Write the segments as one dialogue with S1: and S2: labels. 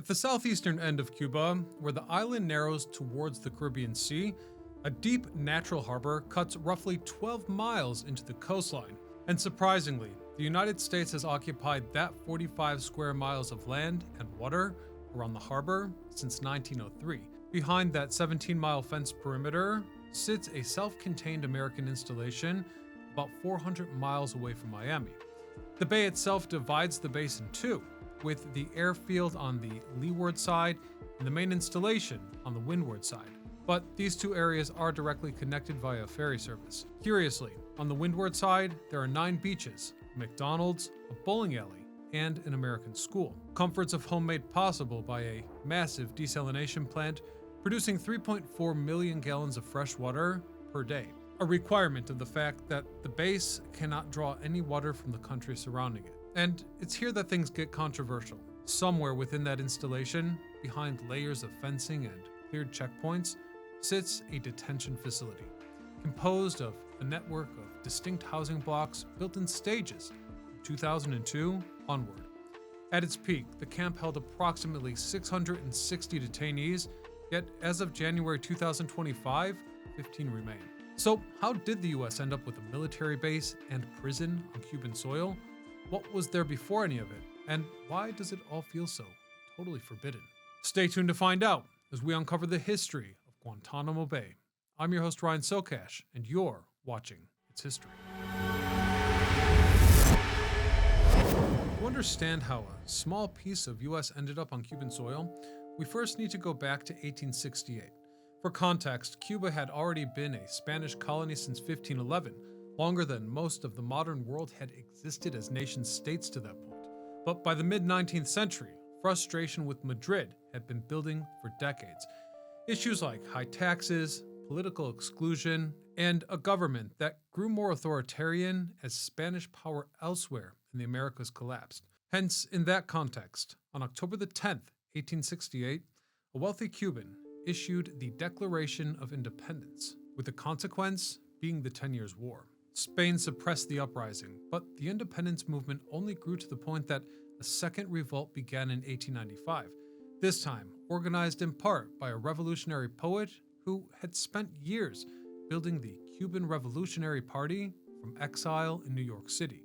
S1: the southeastern end of Cuba, where the island narrows towards the Caribbean Sea, a deep natural harbor cuts roughly 12 miles into the coastline. And surprisingly, the United States has occupied that 45 square miles of land and water around the harbor since 1903. Behind that 17-mile fence perimeter sits a self-contained American installation about 400 miles away from Miami. The bay itself divides the basin in two, with the airfield on the leeward side and the main installation on the windward side. But these two areas are directly connected via ferry service. Curiously, on the windward side, there are 9 beaches, a McDonald's, a bowling alley, and an American school. Comforts of home made possible by a massive desalination plant producing 3.4 million gallons of fresh water per day, a requirement of the fact that the base cannot draw any water from the country surrounding it. And it's here that things get controversial. Somewhere within that installation, behind layers of fencing and cleared checkpoints, sits a detention facility, composed of a network of distinct housing blocks built in stages from 2002 onward. At its peak, the camp held approximately 660 detainees, yet as of January 2025, 15 remain. So how did the US end up with a military base and prison on Cuban soil? What was there before any of it? And why does it all feel so totally forbidden? Stay tuned to find out as we uncover the history of Guantanamo Bay. I'm your host, Ryan Sokash, and you're watching It's History. To understand how a small piece of US ended up on Cuban soil, we first need to go back to 1868. For context, Cuba had already been a Spanish colony since 1511, longer than most of the modern world had existed as nation-states to that point. But by the mid-19th century, frustration with Madrid had been building for decades. Issues like high taxes, political exclusion, and a government that grew more authoritarian as Spanish power elsewhere in the Americas collapsed. Hence, in that context, on October the 10th, 1868, a wealthy Cuban issued the Declaration of Independence, with the consequence being the 10 Years' War. Spain suppressed the uprising, but the independence movement only grew to the point that a second revolt began in 1895, this time organized in part by a revolutionary poet who had spent years building the Cuban Revolutionary Party from exile in New York City.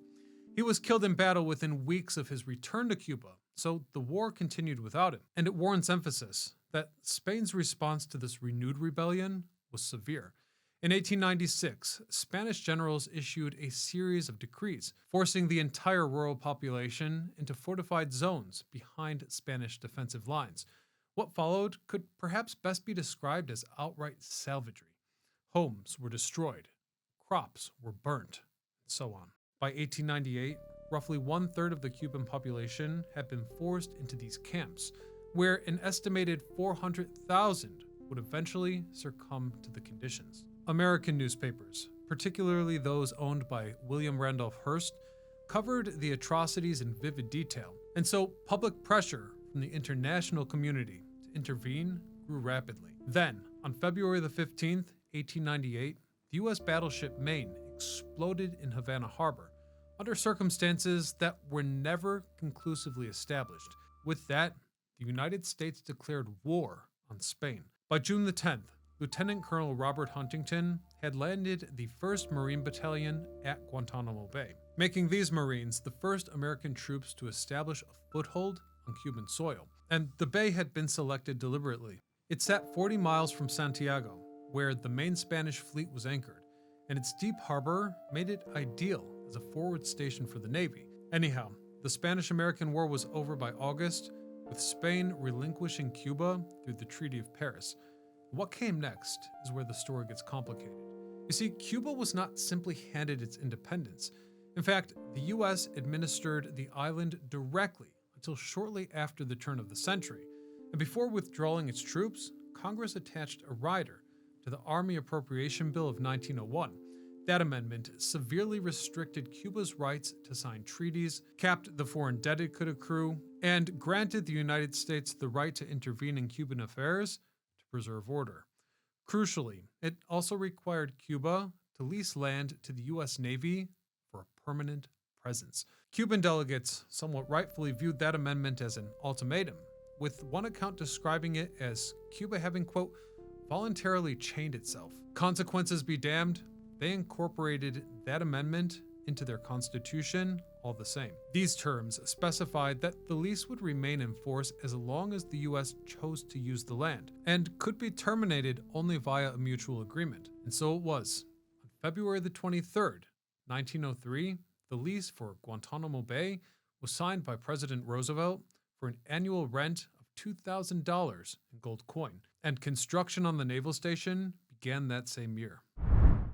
S1: He was killed in battle within weeks of his return to Cuba, so the war continued without him. And it warrants emphasis that Spain's response to this renewed rebellion was severe. In 1896, Spanish generals issued a series of decrees, forcing the entire rural population into fortified zones behind Spanish defensive lines. What followed could perhaps best be described as outright savagery. Homes were destroyed, crops were burnt, and so on. By 1898, roughly 1/3 of the Cuban population had been forced into these camps, where an estimated 400,000 would eventually succumb to the conditions. American newspapers, particularly those owned by William Randolph Hearst, covered the atrocities in vivid detail, and so public pressure from the international community to intervene grew rapidly. Then, on February the 15th, 1898, the U.S. battleship Maine exploded in Havana Harbor, under circumstances that were never conclusively established. With that, the United States declared war on Spain. By June the 10th, Lieutenant Colonel Robert Huntington had landed the 1st Marine Battalion at Guantanamo Bay, making these Marines the first American troops to establish a foothold on Cuban soil. And the bay had been selected deliberately. It sat 40 miles from Santiago, where the main Spanish fleet was anchored, and its deep harbor made it ideal as a forward station for the Navy. Anyhow, the Spanish-American War was over by August, with Spain relinquishing Cuba through the Treaty of Paris. What came next is where the story gets complicated. You see, Cuba was not simply handed its independence. In fact, the US administered the island directly until shortly after the turn of the century. And before withdrawing its troops, Congress attached a rider to the Army Appropriation Bill of 1901. That amendment severely restricted Cuba's rights to sign treaties, capped the foreign debt it could accrue, and granted the United States the right to intervene in Cuban affairs to preserve order. Crucially, it also required Cuba to lease land to the U.S. Navy for a permanent presence. Cuban delegates somewhat rightfully viewed that amendment as an ultimatum, with one account describing it as Cuba having, quote, voluntarily chained itself. Consequences be damned, they incorporated that amendment into their constitution all the same. These terms specified that the lease would remain in force as long as the US chose to use the land, and could be terminated only via a mutual agreement. And so it was. On February the 23rd, 1903, the lease for Guantanamo Bay was signed by President Roosevelt for an annual rent of $2,000 in gold coin, and construction on the naval station began that same year.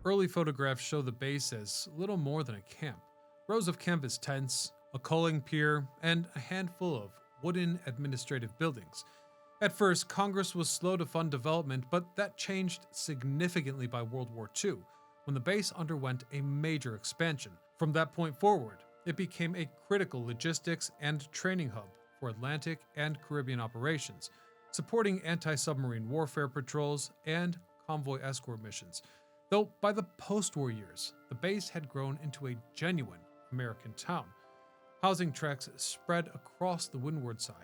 S1: Early photographs show the base as little more than a camp. Rows of canvas tents, a coaling pier, and a handful of wooden administrative buildings. At first, Congress was slow to fund development, but that changed significantly by World War II, when the base underwent a major expansion. From that point forward, it became a critical logistics and training hub for Atlantic and Caribbean operations, supporting anti-submarine warfare patrols and convoy escort missions. Though by the post-war years, the base had grown into a genuine American town. Housing tracts spread across the windward side.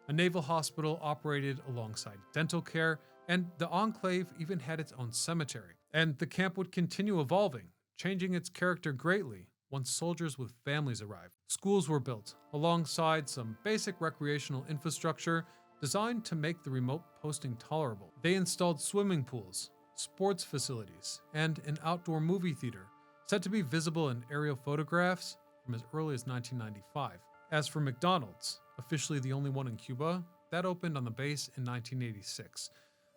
S1: A naval hospital operated alongside dental care, and the enclave even had its own cemetery. And the camp would continue evolving, changing its character greatly once soldiers with families arrived. Schools were built alongside some basic recreational infrastructure designed to make the remote posting tolerable. They installed swimming pools, sports facilities, and an outdoor movie theater, said to be visible in aerial photographs from as early as 1995. As for McDonald's, officially the only one in Cuba, that opened on the base in 1986.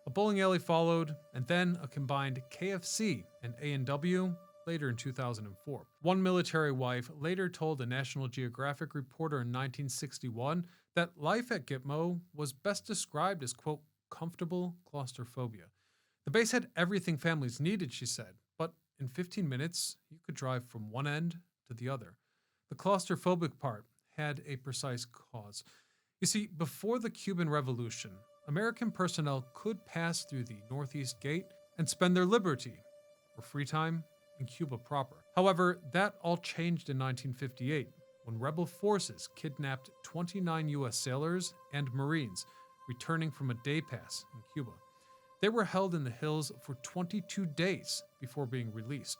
S1: A bowling alley followed, and then a combined KFC and A&W later in 2004. One military wife later told a National Geographic reporter in 1961 that life at Gitmo was best described as, quote, comfortable claustrophobia. The base had everything families needed, she said, but in 15 minutes, you could drive from one end to the other. The claustrophobic part had a precise cause. You see, before the Cuban Revolution, American personnel could pass through the Northeast Gate and spend their liberty, or free time, in Cuba proper. However, that all changed in 1958, when rebel forces kidnapped 29 U.S. sailors and Marines returning from a day pass in Cuba. They were held in the hills for 22 days before being released.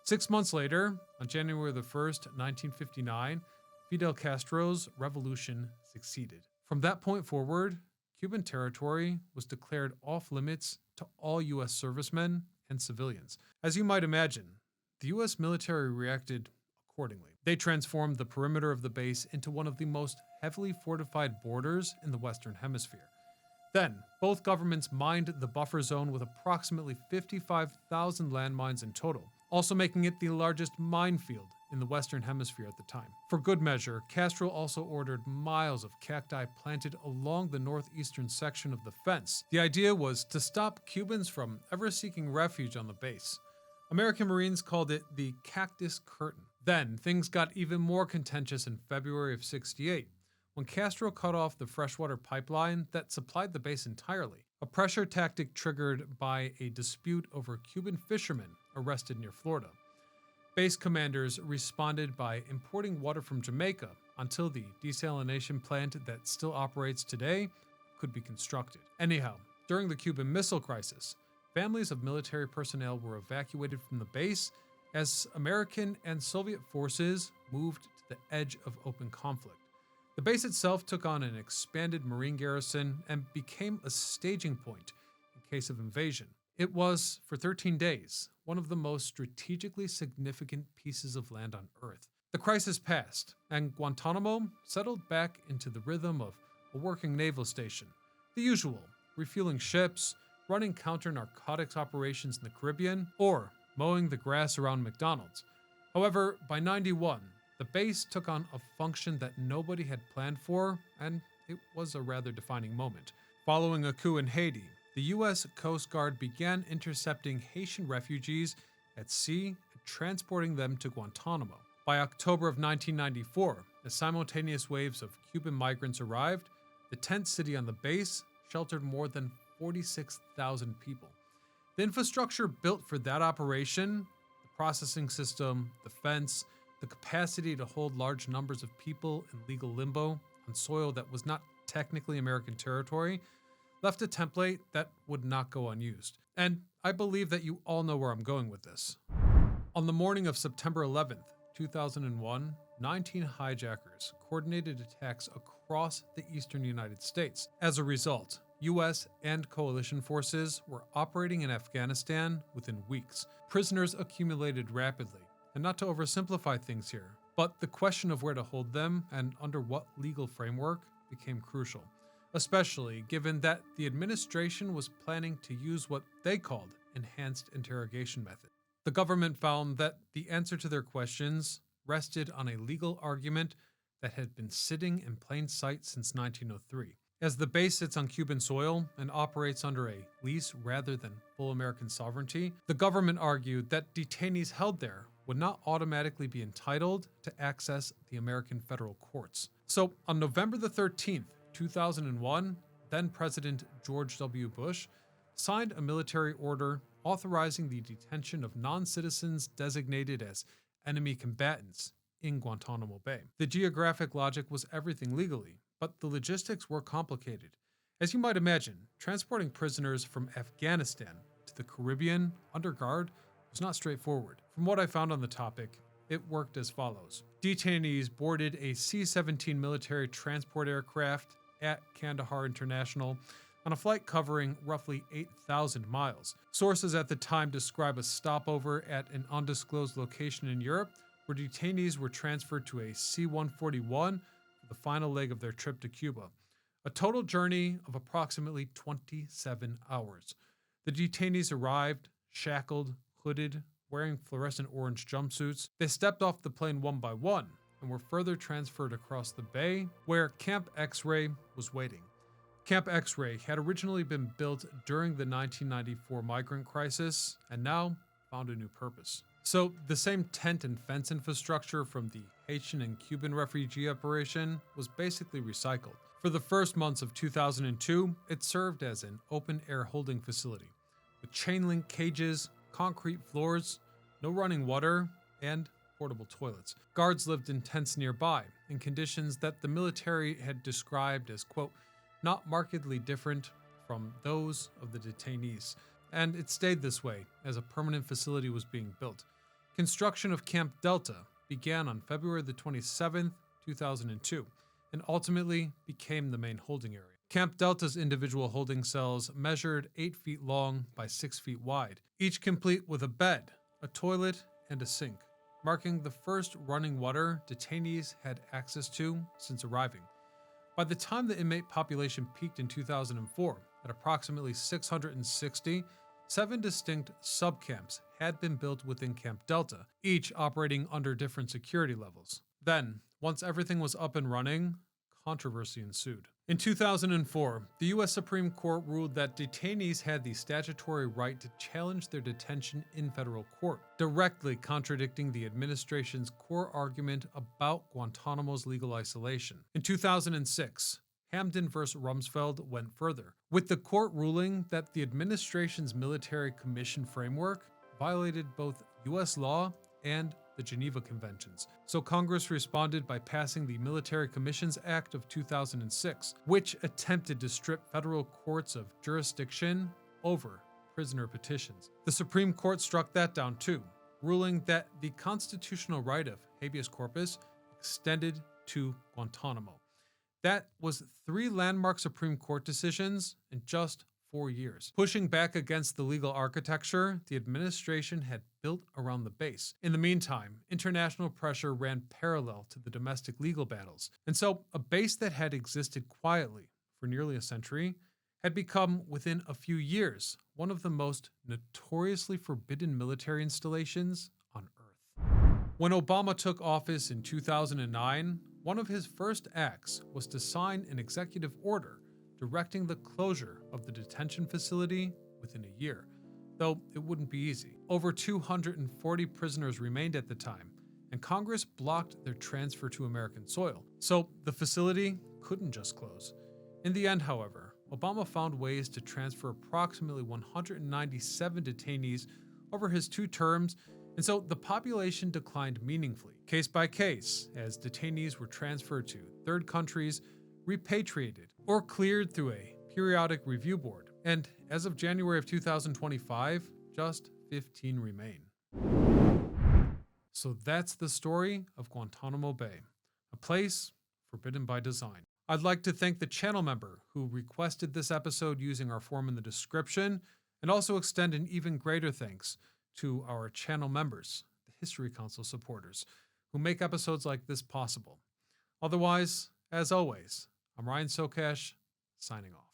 S1: 6 months later, on January the 1st, 1959, Fidel Castro's revolution succeeded. From that point forward, Cuban territory was declared off-limits to all U.S. servicemen and civilians. As you might imagine, the U.S. military reacted accordingly. They transformed the perimeter of the base into one of the most heavily fortified borders in the Western Hemisphere. Then, both governments mined the buffer zone with approximately 55,000 landmines in total, also making it the largest minefield in the Western Hemisphere at the time. For good measure, Castro also ordered miles of cacti planted along the northeastern section of the fence. The idea was to stop Cubans from ever seeking refuge on the base. American Marines called it the Cactus Curtain. Then, things got even more contentious in February of '68, when Castro cut off the freshwater pipeline that supplied the base entirely, a pressure tactic triggered by a dispute over Cuban fishermen arrested near Florida. Base commanders responded by importing water from Jamaica until the desalination plant that still operates today could be constructed. Anyhow, during the Cuban Missile Crisis, families of military personnel were evacuated from the base as American and Soviet forces moved to the edge of open conflict. The base itself took on an expanded Marine garrison and became a staging point in case of invasion. It was, for 13 days, one of the most strategically significant pieces of land on Earth. The crisis passed, and Guantanamo settled back into the rhythm of a working naval station. The usual, refueling ships, running counter-narcotics operations in the Caribbean, or mowing the grass around McDonald's. However, by '91, the base took on a function that nobody had planned for, and it was a rather defining moment. Following a coup in Haiti, the U.S. Coast Guard began intercepting Haitian refugees at sea and transporting them to Guantanamo. By October of 1994, as simultaneous waves of Cuban migrants arrived, the tent city on the base sheltered more than 46,000 people. The infrastructure built for that operation, the processing system, the fence, the capacity to hold large numbers of people in legal limbo on soil that was not technically American territory, left a template that would not go unused. And I believe that you all know where I'm going with this. On the morning of September 11th, 2001, 19 hijackers coordinated attacks across the eastern United States. As a result, U.S. and coalition forces were operating in Afghanistan within weeks. Prisoners accumulated rapidly, and not to oversimplify things here, but the question of where to hold them and under what legal framework became crucial, especially given that the administration was planning to use what they called enhanced interrogation method. The government found that the answer to their questions rested on a legal argument that had been sitting in plain sight since 1903. As the base sits on Cuban soil and operates under a lease rather than full American sovereignty, the government argued that detainees held there would not automatically be entitled to access the American federal courts. So on November the 13th, 2001, then President George W. Bush signed a military order authorizing the detention of non-citizens designated as enemy combatants in Guantanamo Bay. The geographic logic was everything legally, but the logistics were complicated. As you might imagine, transporting prisoners from Afghanistan to the Caribbean under guard was not straightforward. From what I found on the topic, it worked as follows. Detainees boarded a C-17 military transport aircraft at Kandahar International on a flight covering roughly 8,000 miles. Sources at the time describe a stopover at an undisclosed location in Europe where detainees were transferred to a C-141 for the final leg of their trip to Cuba. A total journey of approximately 27 hours. The detainees arrived, shackled, hooded, wearing fluorescent orange jumpsuits. They stepped off the plane one by one and were further transferred across the bay where Camp X-Ray was waiting. Camp X-Ray had originally been built during the 1994 migrant crisis and now found a new purpose. So the same tent and fence infrastructure from the Haitian and Cuban refugee operation was basically recycled. For the first months of 2002, it served as an open-air holding facility with chain link cages, concrete floors, no running water, and portable toilets. Guards lived in tents nearby in conditions that the military had described as, quote, not markedly different from those of the detainees, and it stayed this way as a permanent facility was being built. Construction of Camp Delta began on February the 27th, 2002, and ultimately became the main holding area. Camp Delta's individual holding cells measured 8 feet long by 6 feet wide, each complete with a bed, a toilet, and a sink, marking the first running water detainees had access to since arriving. By the time the inmate population peaked in 2004 at approximately 660, 7 distinct subcamps had been built within Camp Delta, each operating under different security levels. Then, once everything was up and running, controversy ensued. In 2004, the U.S. Supreme Court ruled that detainees had the statutory right to challenge their detention in federal court, directly contradicting the administration's core argument about Guantanamo's legal isolation. In 2006, Hamdan v. Rumsfeld went further, with the court ruling that the administration's military commission framework violated both U.S. law and the Geneva Conventions. So Congress responded by passing the Military Commissions Act of 2006, which attempted to strip federal courts of jurisdiction over prisoner petitions. The Supreme Court struck that down too, ruling that the constitutional right of habeas corpus extended to Guantanamo. That was 3 landmark Supreme Court decisions in just 4 years. Pushing back against the legal architecture the administration had built around the base. In the meantime, international pressure ran parallel to the domestic legal battles. And so, a base that had existed quietly for nearly a century had become, within a few years, one of the most notoriously forbidden military installations on Earth. When Obama took office in 2009, one of his first acts was to sign an executive order directing the closure of the detention facility within a year, though it wouldn't be easy. Over 240 prisoners remained at the time, and Congress blocked their transfer to American soil, so the facility couldn't just close. In the end, however, Obama found ways to transfer approximately 197 detainees over his 2 terms, and so the population declined meaningfully, case by case, as detainees were transferred to third countries, repatriated, or cleared through a periodic review board. And as of January of 2025, just 15 remain. So that's the story of Guantanamo Bay, a place forbidden by design. I'd like to thank the channel member who requested this episode using our form in the description, and also extend an even greater thanks to our channel members, the History Council supporters, who make episodes like this possible. Otherwise, as always, I'm Ryan Sokash, signing off.